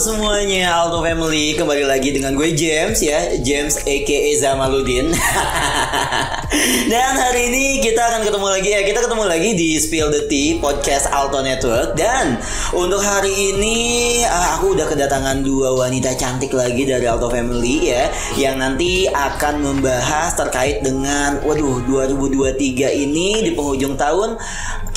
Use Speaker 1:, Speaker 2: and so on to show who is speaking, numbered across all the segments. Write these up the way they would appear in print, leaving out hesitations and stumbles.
Speaker 1: semuanya, Alto Family. Kembali lagi dengan gue James ya, James aka Zamaludin. Dan hari ini kita akan ketemu lagi di Spill the Tea Podcast Alto Network. Dan untuk hari ini aku udah kedatangan dua wanita cantik lagi dari Alto Family ya, yang nanti akan membahas terkait dengan 2023 ini di penghujung tahun,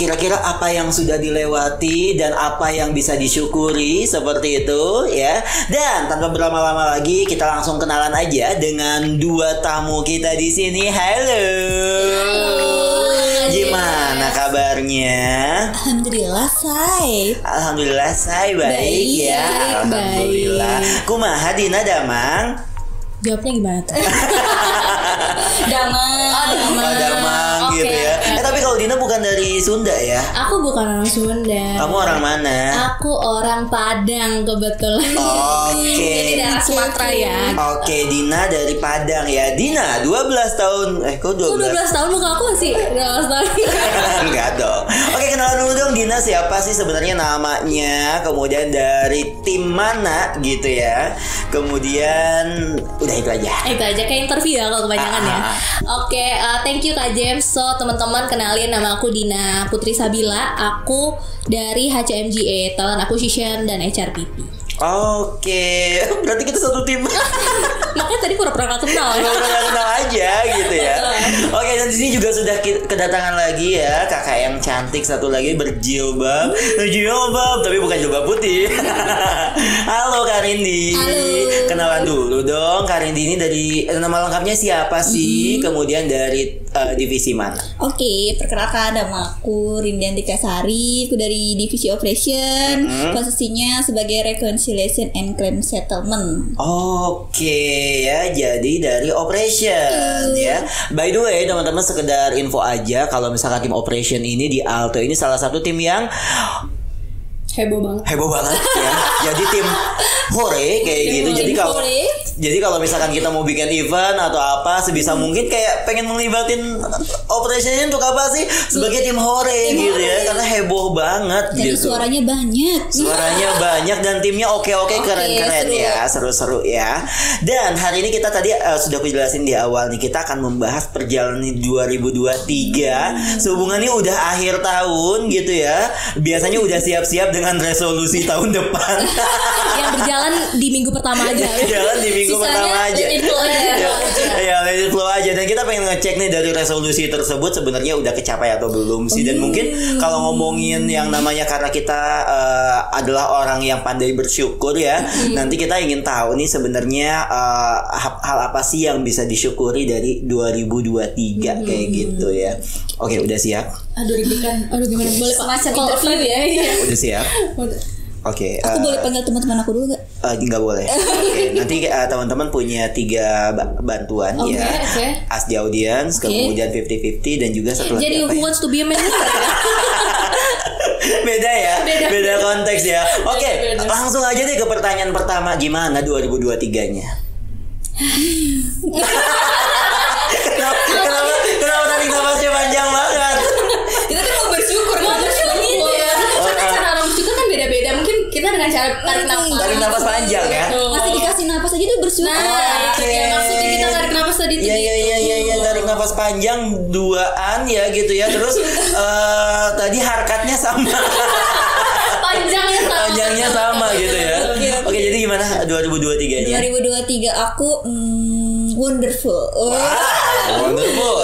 Speaker 1: kira-kira apa yang sudah dilewati dan apa yang bisa disyukuri, seperti itu ya. Dan tanpa berlama-lama lagi, kita langsung kenalan aja dengan dua tamu kita di sini. Halo. Gimana kabarnya?
Speaker 2: Alhamdulillah, Say
Speaker 1: baik ya. Alhamdulillah. Kumaha Dina Damang?
Speaker 2: Jawabnya gimana tuh? Damang
Speaker 1: gitu ya. Tapi kalau Dina bukan dari Sunda ya?
Speaker 2: Aku bukan orang Sunda.
Speaker 1: Kamu orang mana?
Speaker 2: Aku orang Padang kebetulan.
Speaker 1: Oke.
Speaker 2: Jadi daerah Sumatera ya.
Speaker 1: Oke, Dina dari Padang ya. Dina 12 tahun. Kok 12?
Speaker 2: 12 tahun muka aku masih 12 tahun.
Speaker 1: Enggak dong. Oke, kenalan dulu dong Dina, siapa sih sebenarnya namanya? Kemudian dari tim mana gitu ya. Kemudian udah itu aja
Speaker 2: kayak interview ya kalau kebanyakan ya. Oke, thank you Kak James. So teman-teman, kenalin, nama aku Dina Putri Sabila. Aku dari HCMGA, Talent Acquisition dan HRBP.
Speaker 1: Oke, berarti kita satu tim.
Speaker 2: Makanya tadi pura-pura gak kenal ya.
Speaker 1: Pura-pura gak kenal aja gitu ya. Oke, dan di sini juga sudah kedatangan lagi ya kakak yang cantik satu lagi, berjilbab, tapi bukan jilbab putih. Halo Kak Rindi.
Speaker 2: Halo.
Speaker 1: Kenalan dulu dong, Kak Rindi ini dari nama lengkapnya siapa sih? Kemudian dari divisi mana?
Speaker 3: Oke, perkenalkan, nama aku Rindiantika Sari. Aku dari divisi operation. Posisinya sebagai reconciliation and claim settlement.
Speaker 1: Oke ya, jadi dari operation ya. By the way, teman-teman, sekedar info aja, kalau misalkan tim operation ini di Alto ini salah satu tim yang
Speaker 2: heboh banget
Speaker 1: ya. Jadi tim hore kayak gitu. Jadi kalau misalkan kita mau bikin event atau apa, sebisa mungkin kayak pengen melibatin operationnya untuk apa sih? Sebagai tim hore gitu ya, karena heboh banget.
Speaker 3: Jadi
Speaker 1: gitu.
Speaker 3: Suaranya banyak
Speaker 1: dan timnya oke, keren-keren ya, seru-seru ya. Dan hari ini kita tadi sudah aku jelasin di awal nih, kita akan membahas perjalanan 2023. Sehubungan ini udah akhir tahun gitu ya. Biasanya udah siap-siap dengan resolusi tahun depan.
Speaker 2: Yang berjalan di minggu pertama aja.
Speaker 1: Pertama aja.
Speaker 2: Let it flow
Speaker 1: aja. Dan kita pengen ngecek nih dari resolusi tersebut sebenarnya udah kecapai atau belum sih. Dan mungkin kalau ngomongin yang namanya, karena kita adalah orang yang pandai bersyukur ya. Nanti kita ingin tahu nih sebenarnya hal apa sih yang bisa disyukuri dari 2023 kayak gitu ya. Oke, udah siap?
Speaker 2: Aduh gimana? Boleh semacam interview ya.
Speaker 1: Udah siap? Oke.
Speaker 3: Aku boleh panggil teman-teman aku dulu gak?
Speaker 1: Nggak boleh. Oke. Nanti teman-teman punya 3 bantuan ya. Ask the audience, kemudian 50-50, dan juga satu lagi.
Speaker 2: Jadi who wants to be a man?
Speaker 1: Beda ya. Beda konteks ya. Oke. Langsung aja deh ke pertanyaan pertama. Gimana 2023-nya? Kenapa tadi nafasnya panjang banget?
Speaker 3: Kita kan mau bersyukur
Speaker 2: ya. Karena cara orang bersyukur kan beda-beda. Mungkin kita dengan cara
Speaker 1: tarik nafas panjang ya.
Speaker 3: Masih dikasih nafas aja tuh bersyukur.
Speaker 2: Maksudnya kita tarik nafas tadi tuh.
Speaker 1: Iya, tarik nafas panjang 2an ya gitu ya. Terus tadi harkatnya sama. Panjangnya sama gitu ya. Oke, jadi gimana 2023-nya?
Speaker 3: 2023 aku wonderful.
Speaker 1: Wonderful.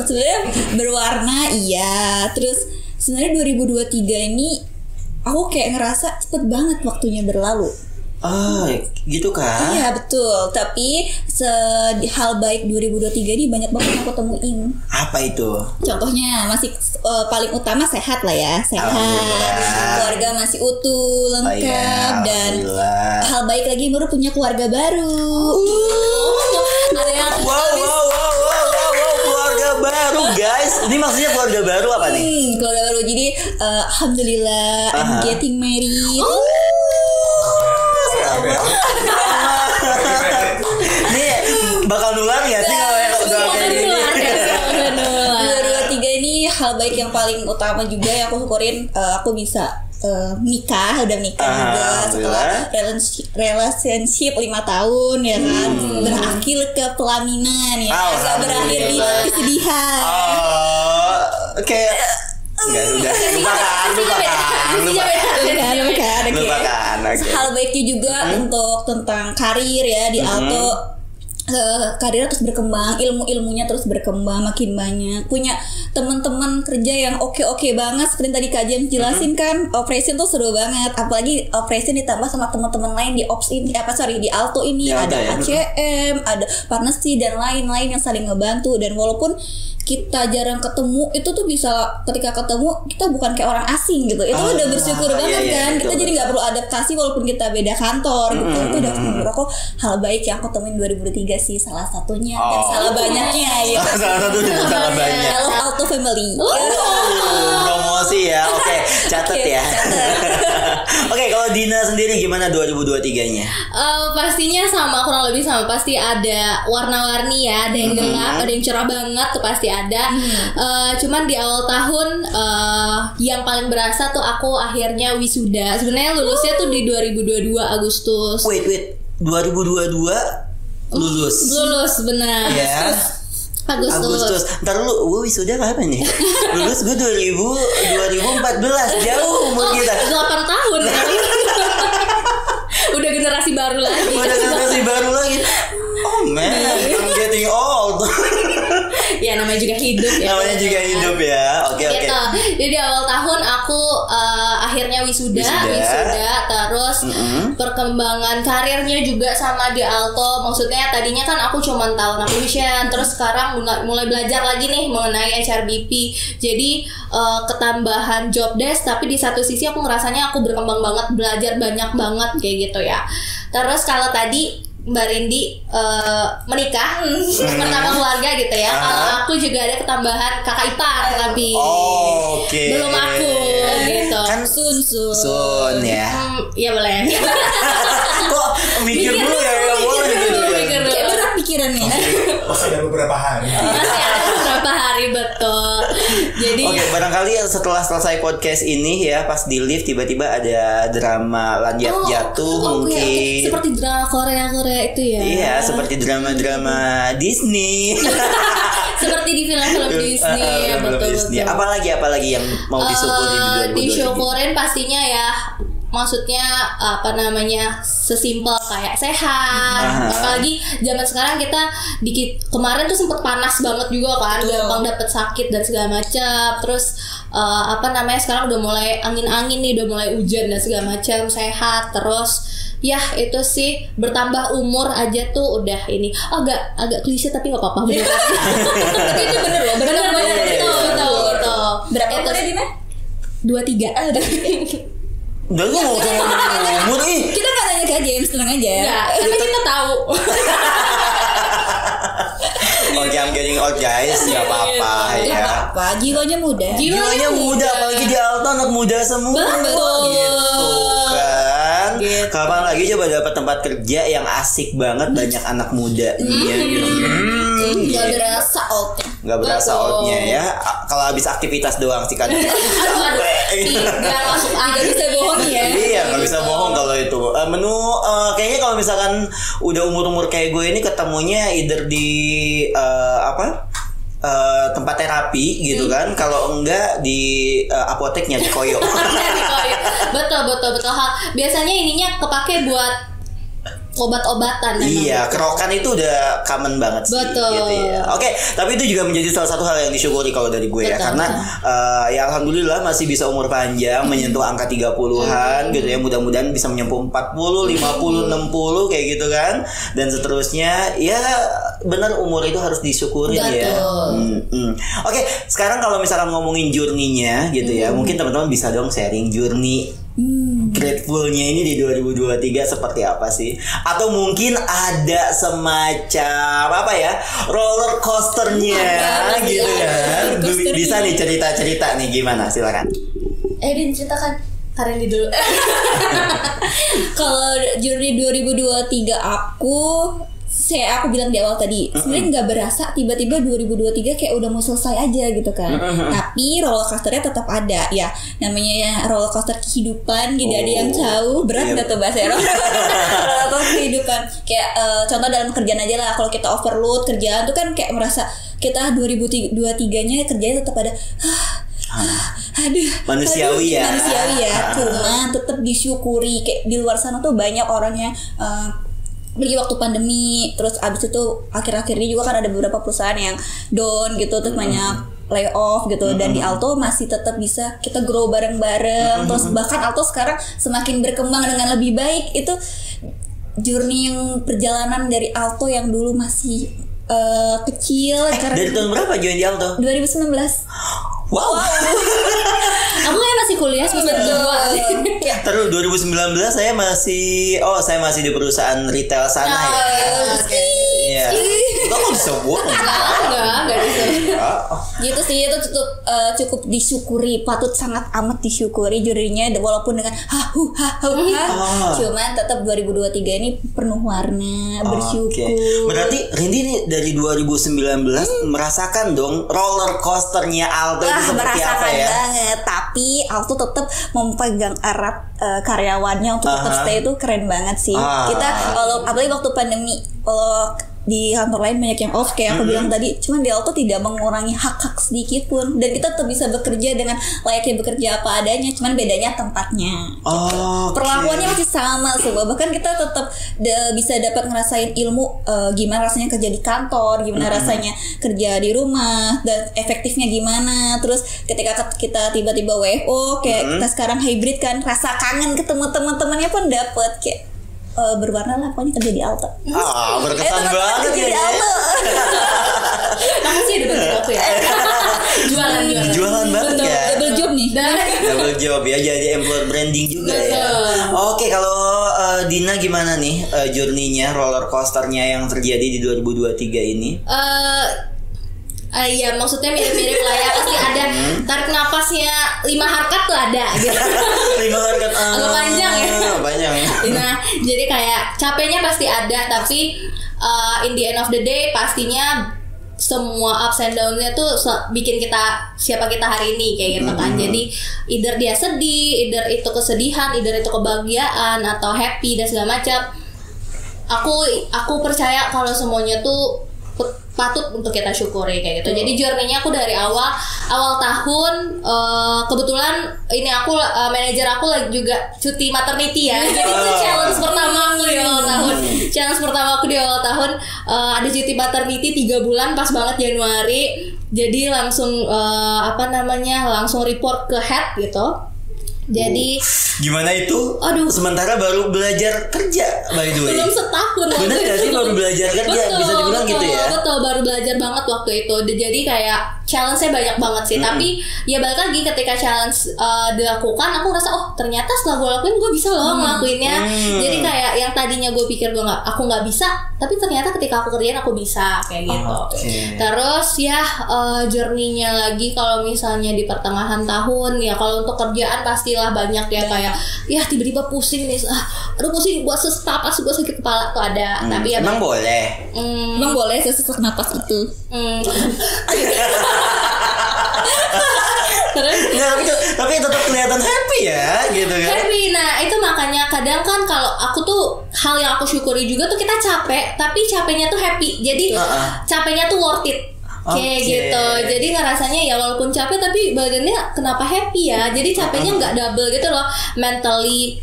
Speaker 3: Sebenarnya berwarna iya. Terus sebenarnya 2023 ini aku kayak ngerasa cepet banget waktunya berlalu.
Speaker 1: Gitu kan?
Speaker 3: Iya betul. Tapi hal baik 2023 ini banyak banget yang aku temuin.
Speaker 1: Apa itu?
Speaker 3: Contohnya masih paling utama sehat lah ya. Sehat, keluarga masih utuh, lengkap, dan hal baik lagi baru punya keluarga baru.
Speaker 2: Ada yang
Speaker 1: keluarga baru guys. Ini maksudnya keluarga baru apa nih?
Speaker 3: Keluarga baru. Jadi alhamdulillah I'm getting married.
Speaker 1: Ini bakal nular ya sih kalau yang udah kayak gini.
Speaker 3: 2023 ini hal baik yang paling utama juga yang aku syukurin, aku bisa udah nikah juga setelah relationship 5 tahun ya kan, berakhir ke pelaminan ya, agak berakhir di kesedihan.
Speaker 1: Oke. Enggak, sudah lupakan.
Speaker 3: Hal baiknya juga untuk tentang karir ya di Alto. Karirnya terus berkembang, ilmunya terus berkembang, makin banyak, punya teman-teman kerja yang oke banget seperti tadi Kak James jelasin kan. Operation tuh seru banget, apalagi operation ditambah sama teman-teman lain di ops ini di Alto ini ya, ada HCM, ada partnership dan lain-lain yang saling ngebantu. Dan walaupun kita jarang ketemu, itu tuh bisa ketika ketemu kita bukan kayak orang asing gitu. Itu udah bersyukur banget kan. Kita jadi nggak perlu adaptasi walaupun kita beda kantor gitu. Itu udah menurut aku hal baik yang aku temuin 2023 sih, salah satunya dan salah banyaknya gitu.
Speaker 1: Salah satu dan salah banyak.
Speaker 3: Kalau Alto Family.
Speaker 1: Promosi ya. Oke, catat ya. Oke, kalau Dina sendiri gimana 2023-nya?
Speaker 2: Pastinya sama, kurang lebih sama. Pasti ada warna-warni ya, ada yang gelap, ada yang cerah banget tuh pasti ada. Cuman di awal tahun yang paling berasa tuh aku akhirnya wisuda. Sebenarnya lulusnya tuh di 2022 Agustus.
Speaker 1: Wait 2022 lulus
Speaker 2: benar.
Speaker 1: Ya. Agustus. Ntar lu wisuda kapan nih? Lulus gue 2014. Jauh umur kita
Speaker 2: 8 tahun ya. Udah generasi baru lagi. Oh man, I'm getting old. Ya namanya juga hidup ya.
Speaker 1: Oke.
Speaker 2: Jadi awal tahun aku akhirnya wisuda. Terus perkembangan karirnya juga sama di Alto. Maksudnya tadinya kan aku cuma tahun acquisition, terus sekarang mulai belajar lagi nih mengenai HRBP. Jadi ketambahan job desk, tapi di satu sisi aku ngerasanya aku berkembang banget, belajar banyak banget kayak gitu ya. Terus kalau tadi Mbak Rindi menikah pertama keluarga gitu ya. Kalau aku juga ada ketambahan kakak ipar tapi belum aku gitu.
Speaker 1: Kan sun ya.
Speaker 2: Ya boleh.
Speaker 1: Kok mikir dulu ya boleh gitu ya.
Speaker 3: Kayak berat pikirannya.
Speaker 4: Masih ada beberapa hari
Speaker 2: betul. Jadi
Speaker 1: barangkali setelah selesai podcast ini ya, pas di lift tiba-tiba ada drama lanjut jatuh mungkin.
Speaker 2: Seperti drama Korea itu ya.
Speaker 1: Iya, seperti drama Disney.
Speaker 2: Seperti di film-film Disney ya, betul.
Speaker 1: Apalagi yang mau disyukurin di 2023?
Speaker 2: Disyukurin pastinya ya. Maksudnya sesimpel kayak sehat. Apalagi zaman sekarang kita kemarin tuh sempet panas banget juga kan, gampang dapet sakit dan segala macam. Terus sekarang udah mulai angin-angin nih, udah mulai hujan dan segala macam, sehat. Terus ya itu sih, bertambah umur aja tuh udah ini. Agak klise tapi nggak apa-apa. Bener. Tapi itu bener loh. Bener. Betul.
Speaker 3: Berapa umurnya Dina?
Speaker 2: 23.
Speaker 1: Udah lu mau umur
Speaker 3: Kita gak nanya Kak James, tenang aja.
Speaker 2: Enggak, karena kita tahu.
Speaker 1: Oke, I'm getting old guys, gak apa-apa ya.
Speaker 3: Apa, jiwanya muda.
Speaker 1: Jiwanya muda, apalagi di Alto anak muda semua.
Speaker 2: Betul.
Speaker 1: Gitu kan. Kapan lagi coba dapat tempat kerja yang asik banget, banyak anak muda.
Speaker 3: Gak berasa outnya.
Speaker 1: Gak berasa outnya ya. Kalau habis aktivitas doang sih kan.
Speaker 2: Gak masuk
Speaker 3: Gak bisa bohong ya.
Speaker 1: Iya, gak bisa bohong kalau itu. Menu kayaknya kalau misalkan udah umur-umur kayak gue ini ketemunya either di tempat terapi gitu kan. Kalau enggak di apoteknya di koyo.
Speaker 2: Betul. Biasanya ininya kepake buat obat-obatan.
Speaker 1: Iya, kerokan itu udah common banget sih.
Speaker 2: Betul.
Speaker 1: Gitu ya. Oke, tapi itu juga menjadi salah satu hal yang disyukuri kalau dari gue. Betul, ya, karena ya alhamdulillah masih bisa umur panjang, menyentuh angka 30-an gitu ya. Mudah-mudahan bisa menyempuh 40, 50, 60 kayak gitu kan. Dan seterusnya. Ya benar, umur itu harus disyukuri ya. Oke, sekarang kalau misalkan ngomongin journey-nya gitu ya, mungkin teman-teman bisa dong sharing journey grateful-nya ini di 2023 seperti apa sih? Atau mungkin ada semacam roller coaster-nya gitu kan? Bisa nih cerita-cerita nih, gimana? Silakan.
Speaker 3: Din, ceritakan.
Speaker 2: Karendi dulu.
Speaker 3: Kalau journey 2023 aku aku bilang di awal tadi, sebenarnya nggak berasa tiba-tiba 2023 kayak udah mau selesai aja gitu kan. Tapi roller coasternya tetap ada ya. Namanya roller coaster kehidupan, tidak ada yang tahu. Berat nggak tuh bahasa roller coaster kehidupan. Kayak contoh dalam kerjaan aja lah. Kalau kita overload kerjaan tuh kan kayak merasa kita 2023-nya kerjanya tetap ada. Aduh,
Speaker 1: manusiawi ya.
Speaker 3: Cuman tetap disyukuri. Kayak di luar sana tuh banyak orangnya beli waktu pandemi, terus abis itu akhir-akhir ini juga kan ada beberapa perusahaan yang down gitu, terus banyak layoff gitu, dan di Alto masih tetap bisa kita grow bareng-bareng, terus bahkan Alto sekarang semakin berkembang dengan lebih baik. Itu journey yang perjalanan dari Alto yang dulu masih kecil.
Speaker 1: Dari tahun berapa join di Alto?
Speaker 3: 2019.
Speaker 1: Wow.
Speaker 2: Aku kan masih kuliah semester 2.
Speaker 1: Terus 2019 saya masih di perusahaan retail sana ya. Iya. Kamu disebut
Speaker 2: Enggak disebut.
Speaker 3: Gitu sih, itu cukup disyukuri, patut sangat amat disyukuri jurinya, walaupun dengan cuman tetap 2023 ini penuh warna, bersyukur.
Speaker 1: Berarti Rindy nih dari 2019 merasakan dong roller coasternya Alto itu seperti apa ya?
Speaker 3: Banget. Tapi Alto tetap memegang erat karyawannya untuk tetap stay, itu keren banget sih. Kita apalagi waktu pandemi, kalau di kantor lain banyak yang off kayak aku bilang tadi, cuman di Alto tidak mengurangi hak-hak sedikit pun, dan kita tetap bisa bekerja dengan layaknya bekerja apa adanya, cuman bedanya tempatnya. Perlakuannya masih sama semua, bahkan kita tetap bisa dapat ngerasain ilmu gimana rasanya kerja di kantor, gimana rasanya kerja di rumah, dan efektifnya gimana. Terus ketika kita tiba-tiba WFO kayak kita sekarang hybrid kan, rasa kangen ketemu teman-temannya pun dapet kayak berwarna lah pokoknya kerja di Alto.
Speaker 1: Berkesan banget
Speaker 3: kerja di Alto.
Speaker 2: Makasih udah bantu aku ya.
Speaker 1: Jualan banget ya.
Speaker 3: Double job nih.
Speaker 1: Double job ya, jadi employer branding juga ya. Oke, kalau Dina gimana nih journey-nya, roller coaster-nya yang terjadi di 2023 ini?
Speaker 2: Iya, maksudnya mirip-mirip lah ya, pasti ada tarik napasnya 5 harkat tuh ada gitu.
Speaker 1: 5 harkat
Speaker 2: agak panjang ya.
Speaker 1: Panjang.
Speaker 2: Nah, jadi kayak capeknya pasti ada, tapi in the end of the day pastinya semua ups and down-nya tuh bikin kita siapa kita hari ini kayak gitu kan. Jadi either dia sedih, either itu kesedihan, either itu kebahagiaan atau happy dan segala macam. Aku percaya kalau semuanya tuh patut untuk kita syukuri kayak gitu. Jadi journey-nya aku dari awal tahun, kebetulan ini aku manajer aku lagi juga cuti maternity ya. Jadi itu challenge pertama aku di awal tahun. Challenge pertama aku di awal tahun ada cuti maternity 3 bulan pas banget Januari. Jadi langsung langsung report ke head gitu. Jadi
Speaker 1: gimana itu?
Speaker 2: Aduh,
Speaker 1: sementara baru belajar kerja by the way.
Speaker 2: Belum setahun.
Speaker 1: Bener gak sih baru belajar kerja? Bisa dibilang gitu ya.
Speaker 2: Betul, baru belajar banget waktu itu. Jadi kayak challenge-nya banyak banget sih. Tapi ya balik lagi ketika challenge dilakukan, aku ngerasa ternyata setelah gue lakuin gue bisa loh ngelakuinnya. Jadi kayak yang tadinya gue pikir aku nggak bisa, tapi ternyata ketika aku kerjain aku bisa kayak gitu. Terus ya journey-nya lagi kalau misalnya di pertengahan tahun ya, kalau untuk kerjaan pastilah banyak ya, kayak ya tiba-tiba pusing nih, aduh pusing, gue sesak napas, gue sakit kepala tuh ada. Tapi ya
Speaker 1: emang boleh.
Speaker 3: Emang boleh sesak napas itu.
Speaker 2: Terus
Speaker 1: tapi tetap kelihatan happy ya gitu kan.
Speaker 2: Happy. Nah itu makanya kadang kan kalau aku tuh hal yang aku syukuri juga tuh, kita capek tapi capeknya tuh happy. Jadi capeknya tuh worth it. Kayak gitu. Jadi ngerasanya ya walaupun capek tapi badannya kenapa happy ya. Jadi capeknya nggak double gitu loh. Mentally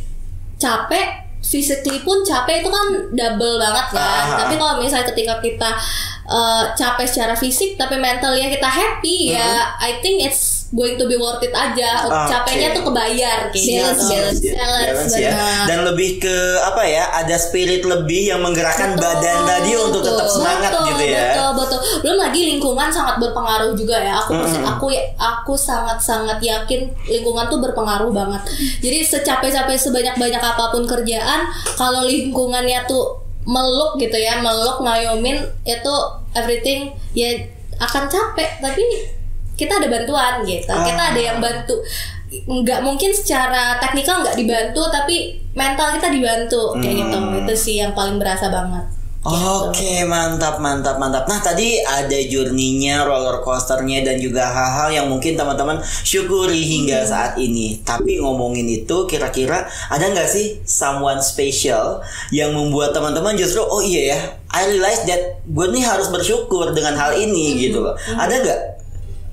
Speaker 2: capek, physically pun capek, itu kan double banget kan. Tapi kalau misalnya ketika kita capek secara fisik tapi mentalnya kita happy, ya I think it's going to be worth it aja. Capeknya tuh kebayar kayak balance
Speaker 1: ya. Dan lebih ke apa ya, ada spirit lebih yang menggerakkan badan tadi untuk tetap semangat gitu ya.
Speaker 2: Betul. Belum lagi lingkungan sangat berpengaruh juga ya. Aku sangat yakin lingkungan tuh berpengaruh banget. Jadi secapek-capek sebanyak-banyak apapun kerjaan, kalau lingkungannya tuh meluk gitu ya, ngayomin, itu everything ya akan capek, tapi kita ada bantuan gitu. Kita ada yang bantu. Nggak mungkin secara teknikal nggak dibantu, tapi mental kita dibantu kayak gitu. Itu sih yang paling berasa banget.
Speaker 1: Oke, mantap. Nah, tadi ada journey-nya, roller coaster-nya, dan juga hal-hal yang mungkin teman-teman syukuri hingga saat ini. Tapi ngomongin itu, kira-kira ada nggak sih someone special yang membuat teman-teman justru, oh iya ya, I realize that gue nih harus bersyukur dengan hal ini gitu loh. Ada nggak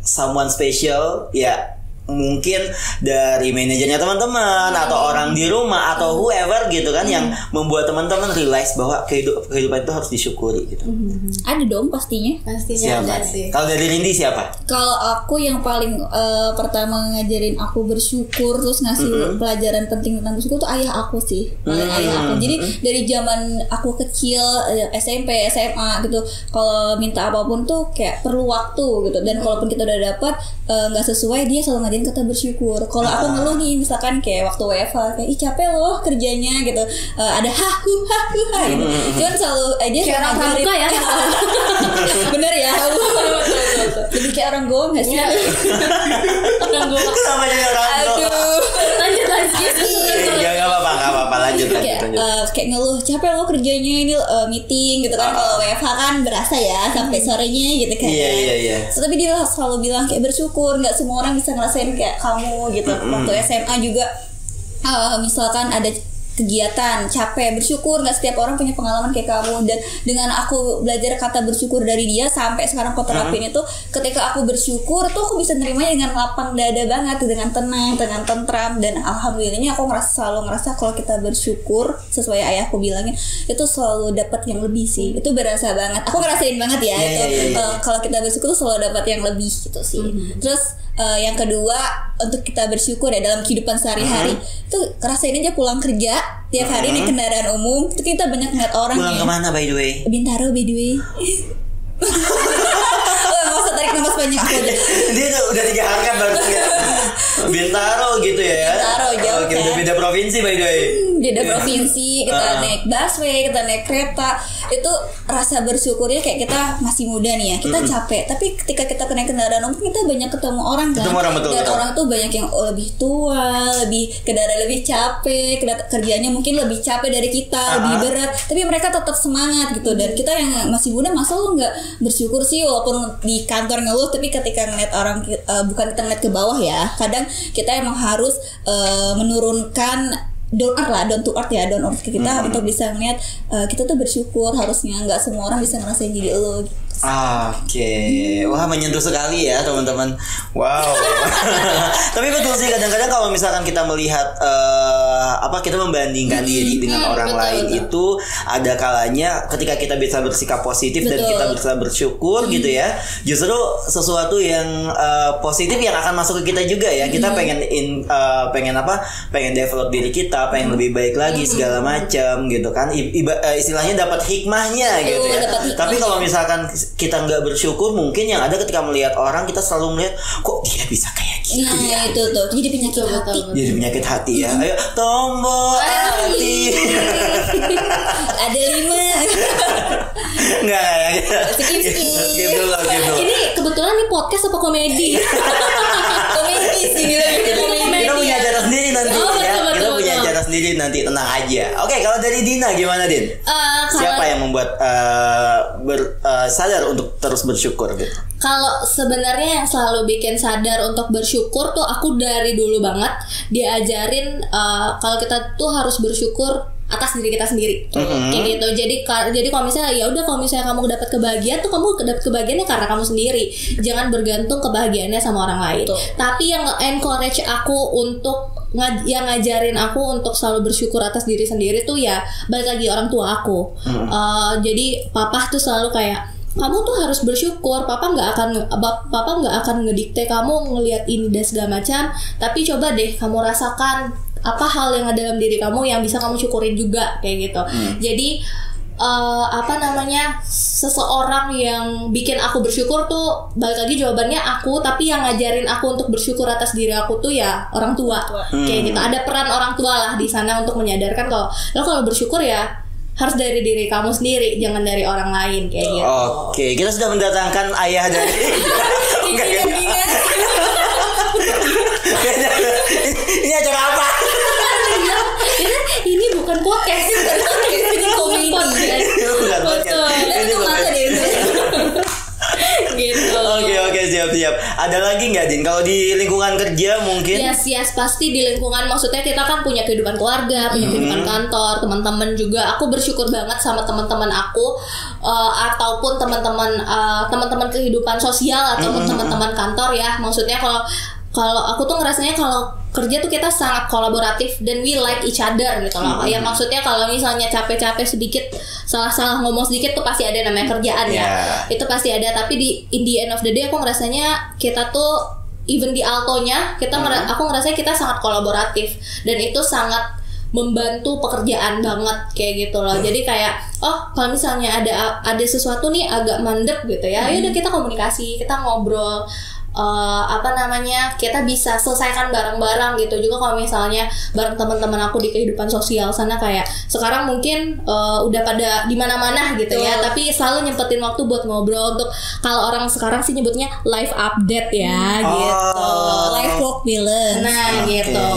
Speaker 1: someone special ya? Mungkin dari manajernya teman-teman atau orang di rumah atau whoever gitu kan yang membuat teman-teman realize bahwa kehidupan itu harus disyukuri gitu.
Speaker 3: Ada dong pastinya.
Speaker 1: Siapa
Speaker 2: ada sih.
Speaker 1: Kalau dari Rindi siapa?
Speaker 3: Kalau aku yang paling pertama ngajarin aku bersyukur terus ngasih pelajaran penting tentang bersyukur tuh ayah aku sih. Paling ayah aku. Jadi dari zaman aku kecil SMP, SMA gitu, kalau minta apapun tuh kayak perlu waktu gitu. Dan kalaupun kita udah dapat nggak sesuai, dia selalu ngajarin kata bersyukur. Kalau aku ngeluh nih misalkan kayak waktu WFH kayak ih capek loh kerjanya gitu, ada hahu gitu. Cuman selalu dia
Speaker 2: Kayak orang pramuka ya.
Speaker 3: bener ya. Lebih kayak orang Goa nggak sih?
Speaker 2: Orang gue
Speaker 1: Sama jadi orang tua.
Speaker 3: Aduh.
Speaker 2: lanjut
Speaker 1: Gak apa-apa lanjut.
Speaker 3: Kayak ngeluh capek loh kerjanya ini meeting gitu kan. Kalau WFH kan berasa ya sampai sorenya gitu kan.
Speaker 1: Iya.
Speaker 3: So, tapi dia selalu bilang kayak bersyukur, nggak semua orang bisa ngerasain kayak kamu gitu. Waktu SMA juga misalkan ada kegiatan capek, bersyukur nggak setiap orang punya pengalaman kayak kamu. Dan dengan aku belajar kata bersyukur dari dia sampai sekarang aku terapin itu, ketika aku bersyukur tuh aku bisa nerimanya dengan lapang dada banget, dengan tenang, dengan tentram. Dan alhamdulillahnya aku selalu ngerasa kalau kita bersyukur sesuai ayahku bilangin itu selalu dapat yang lebih sih. Itu berasa banget, aku ngerasain banget ya itu. Kalau kita bersyukur tuh selalu dapat yang lebih gitu sih. Terus yang kedua, untuk kita bersyukur ya dalam kehidupan sehari-hari itu rasain aja pulang kerja tiap hari naik kendaraan umum itu kita banyak ngeliat orang.
Speaker 1: Pulang
Speaker 3: ya.
Speaker 1: kemana by the way?
Speaker 3: Bintaro by the way. Gak usah tarik nafas banyak aku aja.
Speaker 1: Dia udah 3 harkat baru ya. Bintaro gitu ya.
Speaker 3: Bintaro jauh
Speaker 1: Oke,
Speaker 3: kan.
Speaker 1: udah beda provinsi by the way.
Speaker 3: Beda provinsi, kita naik busway, kita naik kereta. Itu rasa bersyukurnya kayak kita masih muda nih ya, kita capek. Tapi ketika kita naik kendaraan umum kita banyak ketemu orang kan.
Speaker 1: Ketemu orang, betul.
Speaker 3: Orang tuh banyak yang lebih tua, lebih kendaraan lebih capek, kerjanya mungkin lebih capek dari kita, lebih berat. Tapi mereka tetap semangat gitu. Dan kita yang masih muda masa lu nggak bersyukur sih, walaupun di kantor ngeluh, tapi ketika ngeliat orang bukan kita ngeliat ke bawah ya, kadang kita emang harus menurunkan down to earth ke kita untuk bisa ngeliat kita tuh bersyukur. Harusnya nggak semua orang bisa ngerasain jadi lo gitu.
Speaker 1: Oke, wah menyentuh sekali ya teman-teman. Wow. Tapi betul sih, kadang-kadang kalau misalkan kita melihat kita membandingkan diri dengan orang lain, itu ada kalanya ketika kita bisa bersikap positif dan kita bisa bersyukur gitu ya. Justru sesuatu yang positif yang akan masuk ke kita juga ya. Kita pengen develop diri kita, pengen lebih baik lagi segala macam gitu kan. Istilahnya dapat hikmahnya gitu ya. Tapi kalau misalkan kita nggak bersyukur, mungkin yang ada ketika melihat orang kita selalu melihat kok dia bisa kayak gitu ya.
Speaker 3: Itu tuh jadi penyakit hati.
Speaker 1: Jadi penyakit hati ya. Ayo tombol hati.
Speaker 3: Ada 5.
Speaker 1: Enggak ya.
Speaker 3: Skip
Speaker 1: dulu.
Speaker 2: Ini kebetulan nih podcast apa komedi?
Speaker 3: Komedi sih
Speaker 1: Kita punya acara sendiri nanti ya. Kita punya acara sendiri nanti, tenang aja. Oke, kalau dari Dina gimana Din? Siapa yang membuat sadar untuk terus bersyukur gitu?
Speaker 2: Kalau sebenarnya yang selalu bikin sadar untuk bersyukur tuh aku dari dulu banget diajarin kalau kita tuh harus bersyukur atas diri kita sendiri, kayak gitu. Jadi kalau misalnya ya udah, kalau misalnya kamu dapat kebahagiaan tuh kamu dapat kebahagiaannya karena kamu sendiri, jangan bergantung kebahagiaannya sama orang lain. Tapi yang encourage aku untuk yang ngajarin aku untuk selalu bersyukur atas diri sendiri tuh ya balik lagi orang tua aku. Jadi papa tuh selalu kayak, kamu tuh harus bersyukur. Papa nggak akan ngedikte kamu ngelihat ini dan segala macam. Tapi coba deh kamu rasakan apa hal yang ada dalam diri kamu yang bisa kamu syukurin juga, kayak gitu. Jadi seseorang yang bikin aku bersyukur tuh balik lagi jawabannya aku, tapi yang ngajarin aku untuk bersyukur atas diri aku tuh ya orang tua. Kayak gitu. Ada peran orang tua lah di sana untuk menyadarkan kalau bersyukur ya harus dari diri kamu sendiri, jangan dari orang lain, kayak gitu.
Speaker 1: Oke, kita sudah mendatangkan ayah dari ini acara apa?
Speaker 2: Ini bukan podcast, ini komedi.
Speaker 1: lagi nggak Din? Kalau di lingkungan kerja mungkin?
Speaker 2: Yes, pasti di lingkungan. Maksudnya kita kan punya kehidupan keluarga, punya kehidupan kantor, teman-teman juga. Aku bersyukur banget sama teman-teman aku, ataupun teman-teman kehidupan sosial ataupun teman-teman kantor ya. Maksudnya kalau aku tuh ngerasanya kalau kerja tuh kita sangat kolaboratif dan we like each other gitu loh. Ya maksudnya kalau misalnya capek-capek sedikit, salah-salah ngomong sedikit tuh pasti ada namanya kerjaan ya. Itu pasti ada, tapi in the end of the day aku ngerasanya kita tuh even di Altonya aku ngerasanya kita sangat kolaboratif dan itu sangat membantu pekerjaan banget kayak gitu loh. Jadi kayak kalau misalnya ada sesuatu nih agak mandek gitu ya, udah kita komunikasi, kita ngobrol. Kita bisa selesaikan bareng-bareng gitu. Juga kalau misalnya bareng teman-teman aku di kehidupan sosial sana, kayak sekarang mungkin udah pada di mana-mana gitu ya, tapi selalu nyempetin waktu buat ngobrol. Untuk kalau orang sekarang sih nyebutnya live update ya gitu,
Speaker 3: live work balance.
Speaker 2: Nah gitu.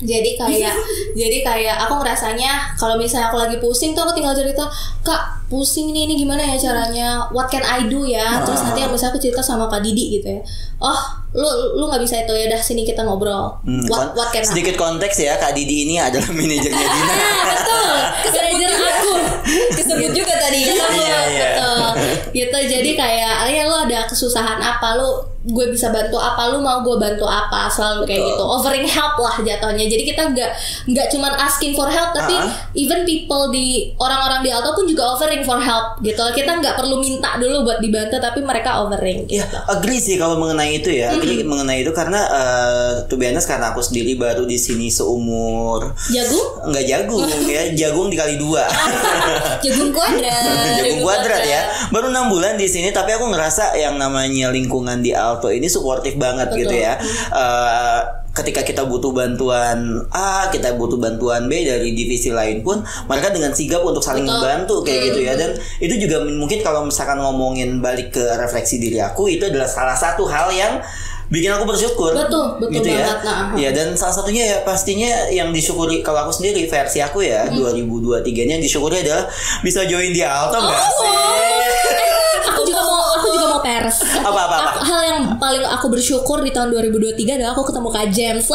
Speaker 2: Jadi kayak aku ngerasanya kalau misalnya aku lagi pusing tuh aku tinggal cerita, Kak pusing ini gimana ya caranya, what can I do ya. Terus nanti misalnya aku cerita sama Kak Didi gitu ya, lu nggak bisa itu ya, dah sini kita ngobrol. What can
Speaker 1: sedikit konteks ya, Kak Didi ini adalah manajernya Dina.
Speaker 2: Betul, manajer aku
Speaker 3: disebut juga tadi.
Speaker 2: Betul gitu. Jadi kayak lu ada kesusahan apa, gue bisa bantu apa, lu mau gue bantu apa, selalu kayak gitu, offering help lah jatuhnya. Jadi kita nggak cuman asking for help, tapi even people di orang-orang di Alto pun juga offering for help gitu. Kita nggak perlu minta dulu buat dibantu, tapi mereka offering gitu.
Speaker 1: Ya, agree sih kalau mengenai itu ya. Agree mengenai itu karena to be honest, karena aku sendiri baru di sini seumur nggak jagung ya, jagung dikali 2.
Speaker 3: Jagung kuadrat
Speaker 1: ya. Baru 6 bulan di sini, tapi aku ngerasa yang namanya lingkungan di Alto ini suportif banget. Betul. Gitu ya. Ketika kita butuh bantuan A, kita butuh bantuan B dari divisi lain pun, mereka dengan sigap untuk saling membantu kayak gitu ya. Dan itu juga mungkin kalau misalkan ngomongin balik ke refleksi diri aku, itu adalah salah satu hal yang bikin aku bersyukur. Betul gitu
Speaker 2: banget.
Speaker 1: Ya, dan salah satunya ya pastinya yang disyukuri kalau aku sendiri, versi aku ya 2023-nya yang disyukuri adalah bisa join di Alto enggak sih?
Speaker 2: Aku juga mau pers.
Speaker 1: Apa?
Speaker 2: Hal yang paling aku bersyukur di tahun 2023 adalah aku ketemu Kak James.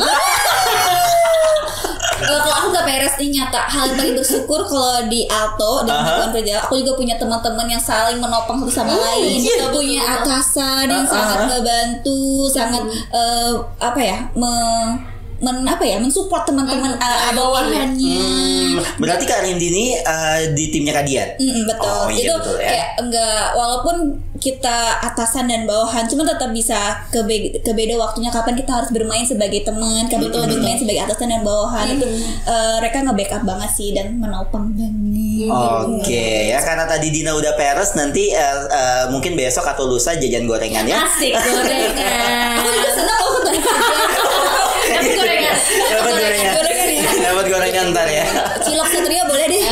Speaker 3: Kalau aku gak beres nih, nyata hal yang paling bersyukur kalau di Alto dan lingkungan kerja, aku juga punya teman-teman yang saling menopang satu sama lain. Kita punya atasan yang sangat ngebantu, sangat mensupport teman-teman bawahannya.
Speaker 1: Berarti Kak Rindi ini di timnya Kak Dian?
Speaker 3: Betul. Itu betul, ya? Kayak enggak, walaupun kita atasan dan bawahan, cuma tetap bisa kebeda waktunya kapan kita harus bermain sebagai teman, kapan kita bermain sebagai atasan dan bawahan. Itu mereka nge-backup banget sih dan menopang banget.
Speaker 1: Oke, ya karena tadi Dina udah peres, nanti mungkin besok atau lusa jajan gorengan ya.
Speaker 2: Asik gorengan.
Speaker 3: Aku juga senang loh
Speaker 1: Dapat gorengan ntar ya.
Speaker 3: Cilok Satria boleh deh.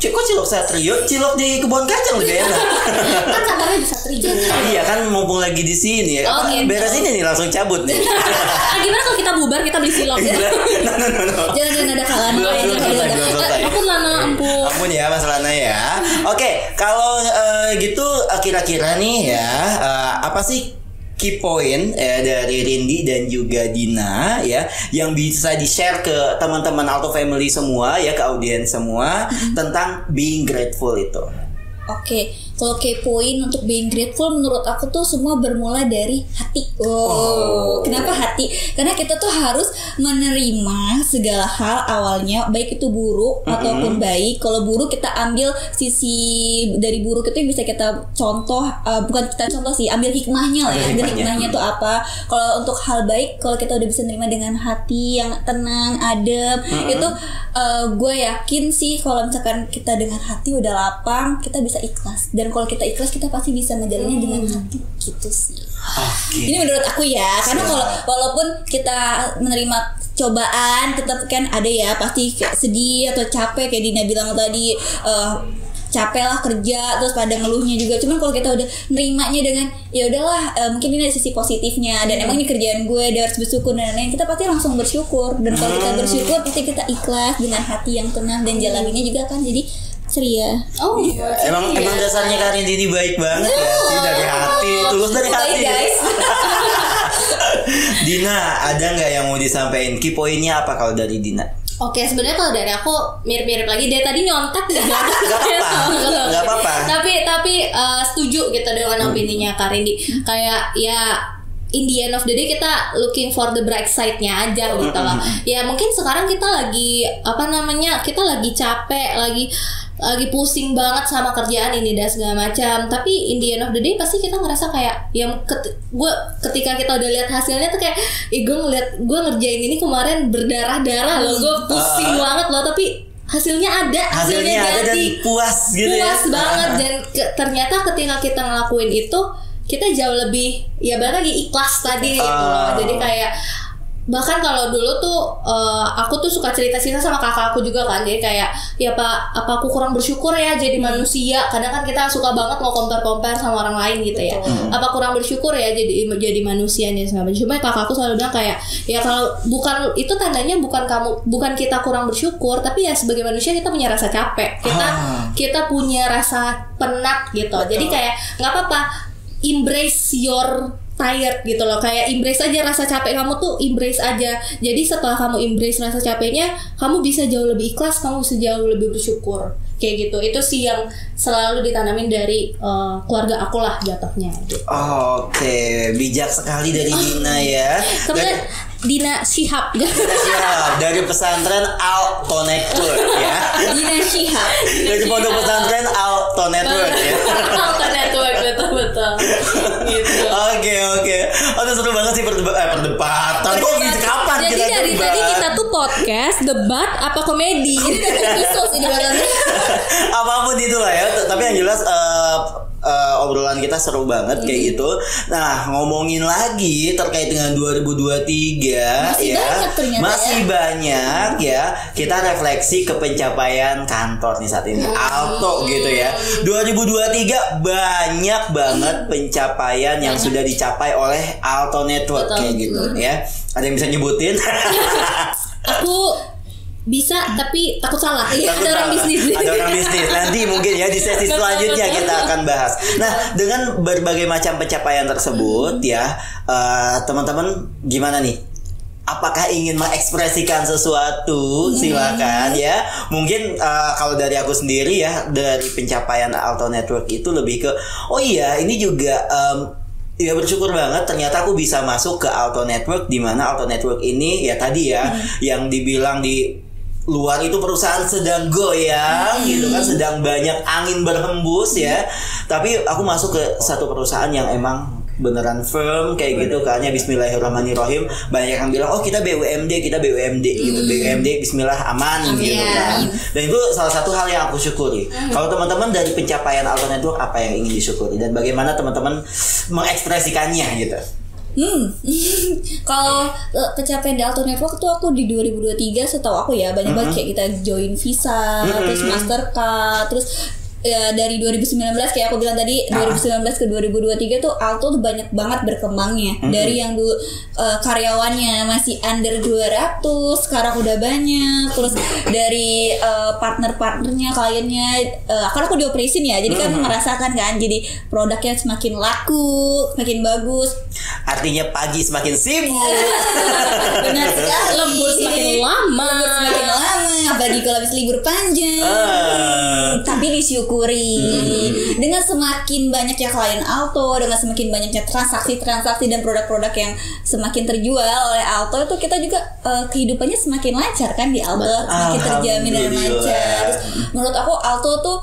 Speaker 1: Kok cilok Satrio? Cilok di kebun kacang lebih enak.
Speaker 3: Kan kantornya di Satria.
Speaker 1: Iya kan, mumpung lagi di sini ya. Beres ini nih langsung cabut nih.
Speaker 2: Gimana kalau kita bubar, kita beli cilok?
Speaker 1: No.
Speaker 3: Jangan ada kalangan.
Speaker 1: Belum selesai.
Speaker 2: Ampun Lana,
Speaker 1: ampun ya Mas Lana ya. Oke, kalau gitu kira-kira nih ya, apa sih key point dari Rindi dan juga Dina ya yang bisa di-share ke teman-teman Alto Family semua ya, ke audiens semua tentang being grateful itu?
Speaker 3: Oke, kalau key point untuk being grateful menurut aku tuh semua bermula dari hati. Kenapa hati? Karena kita tuh harus menerima segala hal awalnya, baik itu buruk ataupun baik. Kalau buruk kita ambil sisi dari buruk itu yang bisa kita contoh, bukan kita contoh sih, ambil hikmahnya lah ya. Ambil hikmahnya tuh apa? Kalau untuk hal baik, kalau kita udah bisa menerima dengan hati yang tenang, adem, itu gue yakin sih kalau misalkan kita dengan hati udah lapang, kita bisa ikhlas. Dan kalau kita ikhlas, kita pasti bisa menjalannya dengan hati gitu sih. Ini menurut aku ya, karena kalau walaupun kita menerima cobaan, tetap kan ada ya pasti kayak sedih atau capek kayak Dina bilang tadi, capek lah kerja terus pada ngeluhnya juga. Cuman kalau kita udah nerimanya dengan ya udahlah, mungkin ini ada sisi positifnya dan emang ini kerjaan gue, dia harus bersyukur dan lain-lain, kita pasti langsung bersyukur. Dan kalau kita bersyukur, pasti kita ikhlas dengan hati yang tenang dan jalaninnya juga kan jadi ceria.
Speaker 1: Emang dasarnya Kak Rindi ini baik banget ya sih, dari hati, tulus dari hati.
Speaker 3: Guys.
Speaker 1: Dina, ada nggak yang mau disampaikan? Key poinnya apa kalau dari Dina?
Speaker 2: Oke, sebenarnya kalau dari aku mirip-mirip lagi. Dari tadi nyontek
Speaker 1: Gak apa-apa.
Speaker 2: Tapi setuju gitu dengan opininya Kak Rindi. Kayak ya in the end of the day kita looking for the bright side-nya aja gitu lah. Ya mungkin sekarang kita lagi kita lagi capek, lagi pusing banget sama kerjaan ini dan segala macam. Tapi in the end of the day pasti kita ngerasa kayak ketika kita udah lihat hasilnya tuh kayak gue ngerjain ini kemarin berdarah-darah loh, gue pusing banget loh, tapi hasilnya ada
Speaker 1: dan puas gitu,
Speaker 2: puas banget. Dan ternyata ketika kita ngelakuin itu kita jauh lebih balik lagi ikhlas tadi gitu loh. Jadi kayak bahkan kalau dulu tuh aku tuh suka cerita-cerita sama kakak aku juga kan. Jadi kayak ya Pak, apa aku kurang bersyukur ya jadi manusia. Kadang kan kita suka banget mau compare sama orang lain gitu ya. Apa kurang bersyukur ya jadi manusia nih sama. Cuma kakakku selalu bilang kayak ya kalau bukan itu tandanya bukan kita kurang bersyukur, tapi ya sebagai manusia kita punya rasa capek. Kita punya rasa penat gitu. Betul. Jadi kayak nggak apa-apa, embrace your tired gitu loh. Kayak embrace aja rasa capek kamu tuh, embrace aja. Jadi setelah kamu embrace rasa capeknya, kamu bisa jauh lebih ikhlas, kamu bisa jauh lebih bersyukur. Kayak gitu. Itu sih yang selalu ditanamin dari keluarga aku lah jatuhnya gitu.
Speaker 1: Oke, bijak sekali dari Dina ya.
Speaker 2: Kemudian Dina Syihab
Speaker 1: dari pesantren Alto Network ya.
Speaker 3: Dina Syihab
Speaker 1: dari pondok pesantren Alto Network ya.
Speaker 2: Alto Network, betul gitu.
Speaker 1: Oke. Aduh seru banget sih perdebatan. Kok gitu, kapan
Speaker 2: jadi
Speaker 1: kita
Speaker 2: dari
Speaker 1: debat?
Speaker 2: tadi kita tuh podcast, debat apa komedi. Ini dari khusus ini
Speaker 1: apapun itulah ya. Tapi yang jelas obrolan kita seru banget kayak gitu. Nah, ngomongin lagi terkait dengan 2023 masih banyak ya. Kita refleksi ke pencapaian kantor nih saat ini Alto gitu ya. 2023 banyak banget pencapaian yang sudah dicapai oleh Alto Network kayak gitu ya. Ada yang bisa nyebutin?
Speaker 2: Aku bisa tapi takut salah. Ada orang bisnis.
Speaker 1: Nanti mungkin ya di sesi selanjutnya kita akan bahas. Nah, dengan berbagai macam pencapaian tersebut ya, teman-teman gimana nih? Apakah ingin mengekspresikan sesuatu? Silakan ya. Mungkin kalau dari aku sendiri ya, dari pencapaian Alto Network itu lebih ke ini juga ya bersyukur banget ternyata aku bisa masuk ke Alto Network, di mana Alto Network ini ya tadi ya yang dibilang di luar itu perusahaan sedang goyang gitu kan, sedang banyak angin berhembus ya. Tapi aku masuk ke satu perusahaan yang emang beneran firm kayak gitu kan ya. Bismillahirrahmanirrahim. Banyak yang bilang kita BUMD gitu. BUMD bismillah aman gitu kan. Dan itu salah satu hal yang aku syukuri. Kalau teman-teman dari pencapaian Alto Network apa yang ingin disyukuri dan bagaimana teman-teman mengekspresikannya gitu?
Speaker 3: Kalau pencapaian di Alto Network tuh aku di 2023 setahu aku ya banyak banget kayak kita join Visa, terus Mastercard, terus ya dari 2019 kayak aku bilang tadi 2019 ke 2023 tuh Alto tuh banyak banget berkembangnya. Dari yang dulu karyawannya masih under 200 sekarang udah banyak. Terus dari partner-partnernya, kliennya karena aku di operation ya, jadi kan merasakan kan, jadi produknya semakin laku, semakin bagus.
Speaker 1: Artinya pagi semakin sibuk.
Speaker 3: Benar sekali.
Speaker 2: Lembur semakin lama.
Speaker 3: Apalagi kalau habis libur panjang. Tapi disyukuri dengan semakin banyaknya klien Alto, dengan semakin banyaknya transaksi dan produk-produk yang semakin terjual oleh Alto, itu kita juga kehidupannya semakin lancar kan di Alto, semakin terjamin dan lancar. Terus menurut aku Alto tuh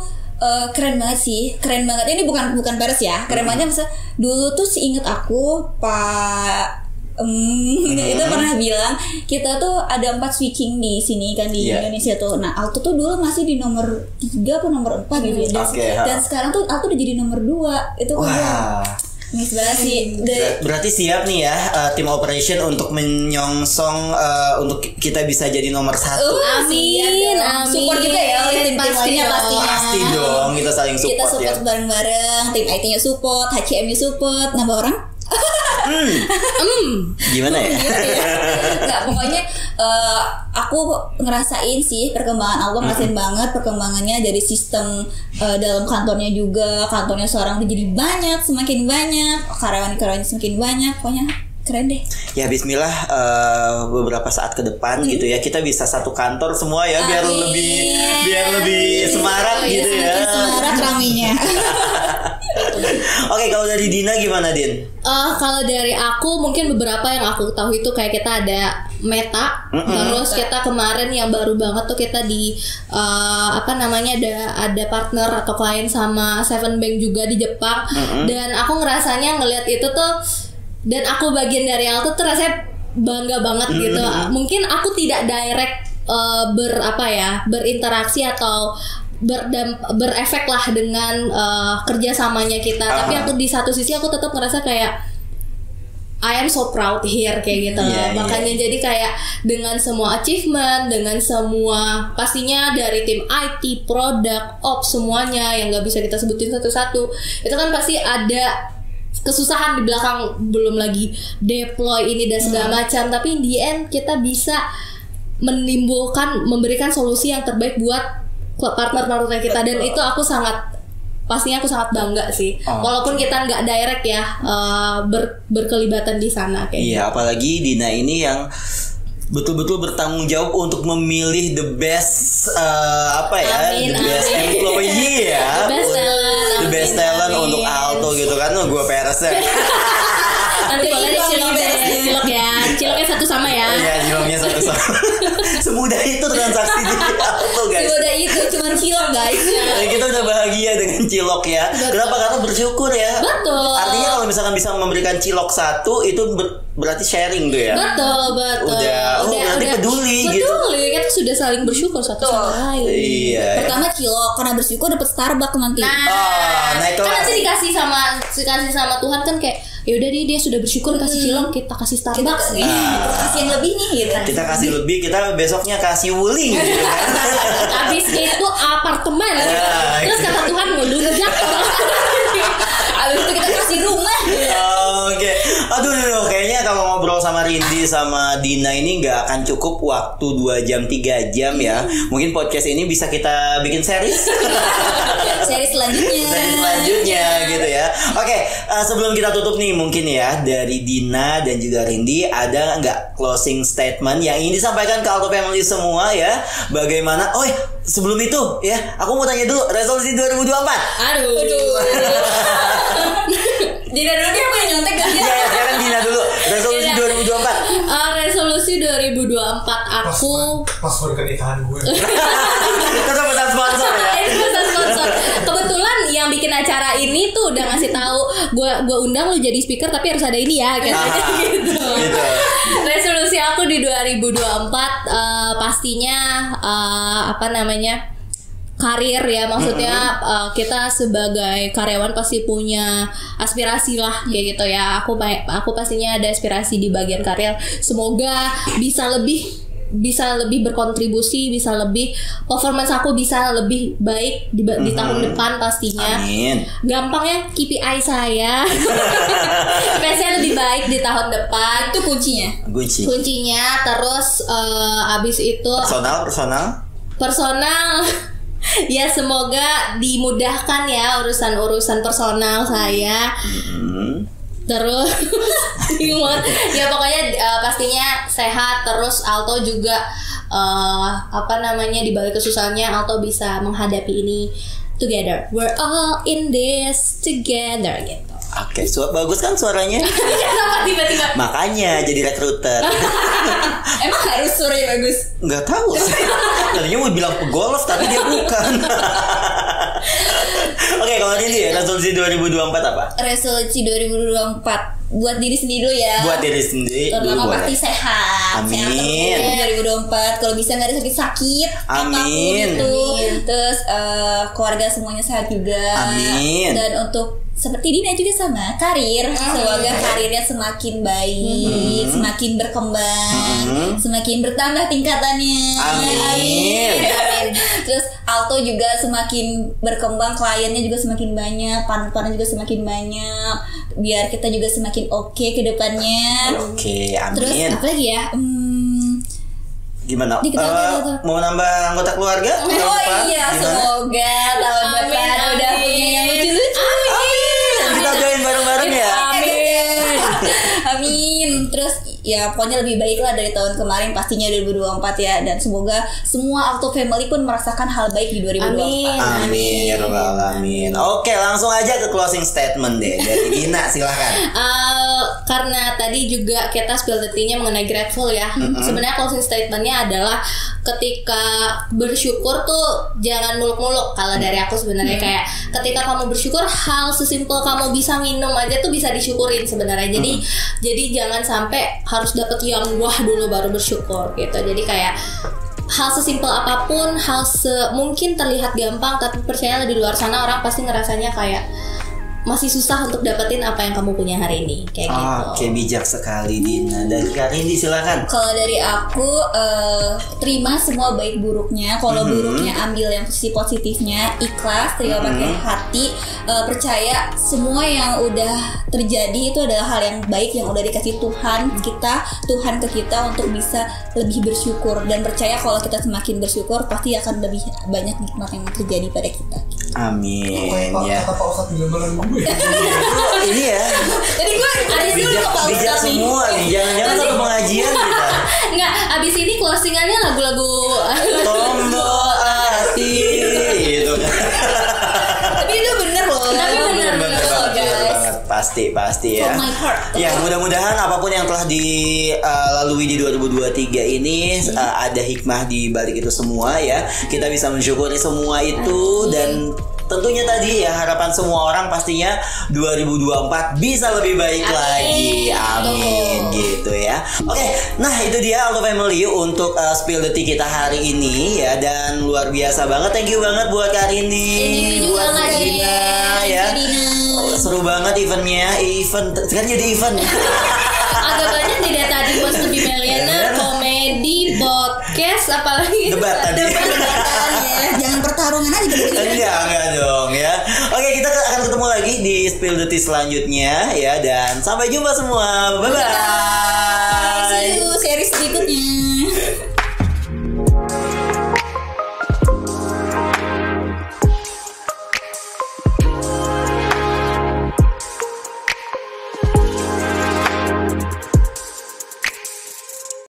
Speaker 3: keren banget sih, keren banget. Ini bukan peres ya, keren banget. Masa dulu tuh seinget aku Pak itu pernah bilang kita tuh ada 4 switching di sini kan di Indonesia tuh. Nah Alto tuh dulu masih di nomor 3 atau nomor 4 gitu ya. Dan sekarang tuh Alto udah jadi nomor 2. Itu Miss banget sih.
Speaker 1: Berarti siap nih ya tim operation untuk menyongsong untuk kita bisa jadi nomor 1.
Speaker 2: Amin.
Speaker 3: Support juga ya tim lainnya pastinya.
Speaker 1: Pasti dong, kita saling support.
Speaker 3: Kita support bareng-bareng, tim IT-nya support, HCM-nya support, nambah orang.
Speaker 1: Gimana ya?
Speaker 3: Nggak, pokoknya aku ngerasain sih perkembangan Allah, ngerasain banget perkembangannya dari sistem dalam kantornya juga. Kantornya sekarang udah jadi banyak, semakin banyak, karyawan-karyawannya semakin banyak. Pokoknya Keren deh.
Speaker 1: Ya Bismillah, beberapa saat ke depan gitu ya kita bisa satu kantor semua ya biar lebih semarak gitu ya.
Speaker 3: Semarak raminya.
Speaker 1: Oke, kalau dari Dina gimana, Din?
Speaker 2: Kalau dari aku mungkin beberapa yang aku tahu itu kayak kita ada Meta, terus kita kemarin yang baru banget tuh kita di ada partner atau klien sama Seven Bank juga di Jepang, dan aku ngerasanya ngelihat itu tuh, dan aku bagian dari Alto tuh rasanya bangga banget gitu. Mungkin aku tidak direct berinteraksi atau berefek lah dengan kerjasamanya kita, tapi aku di satu sisi aku tetap ngerasa kayak I am so proud here kayak gitu. Makanya jadi kayak dengan semua achievement, dengan semua pastinya dari tim IT, produk, ops, semuanya yang nggak bisa kita sebutin satu-satu, itu kan pasti ada kesusahan di belakang, belum lagi deploy ini dan segala macam, tapi in the end kita bisa memberikan solusi yang terbaik buat partner-partner kita, dan itu aku sangat bangga sih. Walaupun kita nggak direct ya berkelibatan di sana kayak.
Speaker 1: Iya, apalagi Dina ini yang betul-betul bertanggung jawab untuk memilih the best best employee ya, the best talent untuk Alto gitu kan. Gue peres ya.
Speaker 2: Nanti boleh cilok ya, ciloknya satu sama ya.
Speaker 1: Iya, ciloknya satu sama. Semudah itu transaksi di Alto, guys.
Speaker 3: Semudah itu, cuma cilok guys.
Speaker 1: Kita udah bahagia dengan cilok ya. Kenapa? Karena bersyukur ya.
Speaker 2: Betul.
Speaker 1: Artinya kalau misalkan bisa memberikan cilok satu itu berarti sharing tuh ya.
Speaker 2: Betul.
Speaker 1: Berarti peduli gitu.
Speaker 2: Peduli, kita sudah saling bersyukur satu sama lain.
Speaker 1: Iya.
Speaker 3: Pertama cilok, karena bersyukur dapat Starbucks nanti.
Speaker 1: Naik kelas.
Speaker 2: Kan nanti dikasih sama Tuhan kan kayak, ya udah dia sudah bersyukur kasih cilok, kita kasih Starbucks nih.
Speaker 3: Kasih yang lebih nih gitu.
Speaker 1: Kita kasih lebih, kita besoknya kasih wuling gitu kan.
Speaker 2: Habis itu apartemen. Terus kata Tuhan ngelunjak.
Speaker 3: Habis itu kita kasih rumah.
Speaker 1: Oke. Aduh, kayaknya kalau ngobrol sama Rindy sama Dina ini nggak akan cukup waktu 2 jam 3 jam ya. Mungkin podcast ini bisa kita bikin series.
Speaker 3: Seri selanjutnya
Speaker 1: gitu ya. Oke, sebelum kita tutup nih mungkin ya dari Dina dan juga Rindy ada nggak closing statement yang ingin disampaikan ke Alto Family semua ya? Bagaimana? Sebelum itu ya, aku mau tanya dulu resolusi 2024.
Speaker 2: Aduh.
Speaker 3: Dina dulu dia mau nyontek gak?
Speaker 1: Iya, sekarang Dina dulu. Resolusi 2024.
Speaker 2: Resolusi 2024 aku
Speaker 4: pas pernikahan gue.
Speaker 1: Kita pesan sponsor ya.
Speaker 2: Ini pesan sponsor. Kebetulan yang bikin acara ini tuh udah ngasih tahu gue undang lu jadi speaker tapi harus ada ini ya gitu.
Speaker 1: Gitu.
Speaker 2: Resolusi aku di 2024 pastinya karir ya, maksudnya kita sebagai karyawan pasti punya aspirasi lah kayak gitu ya. Aku pastinya ada aspirasi di bagian karir. Semoga bisa lebih berkontribusi, bisa lebih performance aku bisa lebih baik di tahun depan pastinya.
Speaker 1: Amin.
Speaker 2: Gampangnya KPI saya biasanya lebih baik di tahun depan.
Speaker 3: Itu
Speaker 2: Kuncinya. Terus abis itu personal. Ya semoga dimudahkan ya urusan personal saya. Terus ya pokoknya pastinya sehat. Terus Alto juga di balik kesusahannya Alto bisa menghadapi ini together. We're all in this together gitu.
Speaker 1: Oke, bagus kan suaranya?
Speaker 2: Kenapa tiba-tiba?
Speaker 1: Makanya jadi recruiter.
Speaker 3: Emang harus suaranya bagus?
Speaker 1: Nggak tahu. Tadinya mau bilang pegolf tapi dia bukan. Oke, kalau ini resolusi 2024 apa?
Speaker 3: Resolusi 2024 buat diri sendiri dulu ya.
Speaker 1: Buat diri sendiri.
Speaker 3: Terutama pasti sehat.
Speaker 1: Amin.
Speaker 3: Sehat 2024. Kalau bisa nggak ada sakit-sakit.
Speaker 1: Amin.
Speaker 3: Apapun itu. Terus keluarga semuanya sehat juga.
Speaker 1: Amin.
Speaker 3: Dan untuk seperti Dina juga sama karir, semoga karirnya semakin baik, semakin berkembang, semakin bertambah tingkatannya.
Speaker 1: Amin.
Speaker 3: Terus Alto juga semakin berkembang, kliennya juga semakin banyak, partner juga semakin banyak, biar kita juga semakin oke ke depannya.
Speaker 1: Oke, amin.
Speaker 3: Terus apa lagi ya?
Speaker 1: Gimana? Mau nambah anggota keluarga?
Speaker 3: Iya, semoga tahun depan udah punya yang lucu-lucu.
Speaker 1: Kita join bareng-bareng ya.
Speaker 2: Amin.
Speaker 3: Amin. Terus ya pokoknya lebih baik lah dari tahun kemarin pastinya 2024 ya. Dan semoga semua Alto Family pun merasakan hal baik di 2024.
Speaker 1: Amin ya rabbal alamin. Oke, langsung aja ke closing statement deh dari Dina, silahkan.
Speaker 2: Karena tadi juga kita spill the tea-nya mengenai grateful ya. Sebenarnya closing statement-nya adalah ketika bersyukur tuh jangan muluk-muluk. Kalau dari aku sebenarnya kayak ketika kamu bersyukur, hal sesimpel kamu bisa minum aja tuh bisa disyukurin sebenarnya. Jadi jangan sampai harus dapet yang wah dulu baru bersyukur gitu. Jadi kayak hal sesimpel apapun, mungkin terlihat gampang, tapi percayalah di luar sana orang pasti ngerasanya kayak masih susah untuk dapetin apa yang kamu punya hari ini kayak gitu.
Speaker 1: Oke, bijak sekali Dina. Dari Kak Rindi silakan.
Speaker 3: Kalau dari aku terima semua baik buruknya. Kalau buruknya ambil yang sisi positifnya, ikhlas, terima pakai hati, percaya semua yang udah terjadi itu adalah hal yang baik yang udah dikasih Tuhan ke kita untuk bisa lebih bersyukur, dan percaya kalau kita semakin bersyukur pasti akan lebih banyak nikmat yang terjadi pada kita.
Speaker 1: Amin ya.
Speaker 4: Kata Pak Ustadz di zaman gue.
Speaker 1: Ini ya.
Speaker 3: Jadi gue ada dulu ke Pak
Speaker 1: Bijak
Speaker 3: Ustadz nih.
Speaker 1: semua nih. Jangan-jangan satu pengajian kita.
Speaker 2: Enggak, abis ini closingannya lagu-lagu
Speaker 1: Tombol hati gitu kan.
Speaker 3: Tapi itu bener loh.
Speaker 2: Tapi bener loh, guys.
Speaker 1: Pasti ya.
Speaker 3: From my heart.
Speaker 1: Ya, mudah-mudahan apapun yang telah dilalui di 2023 ini ada hikmah di balik itu semua ya. Kita bisa mensyukuri semua itu, dan tentunya tadi ya harapan semua orang pastinya 2024 bisa lebih baik lagi. Amin gitu ya. Oke, nah itu dia Alto Family untuk spill the tea kita hari ini ya, dan luar biasa banget. Thank you banget buat Kak Rindi, buat Dina ya. Seru banget eventnya. Sekarang jadi event.
Speaker 2: agak banyak tidak tadi Post to be Millionaire, komedi, podcast, apalagi
Speaker 1: Debat tadi.
Speaker 3: Ya, jangan pertarungan aja gitu.
Speaker 1: Enggak dong ya. Oke, kita akan ketemu lagi di Spill the Tea selanjutnya ya, dan sampai jumpa semua. Bye bye.
Speaker 3: See you series berikutnya.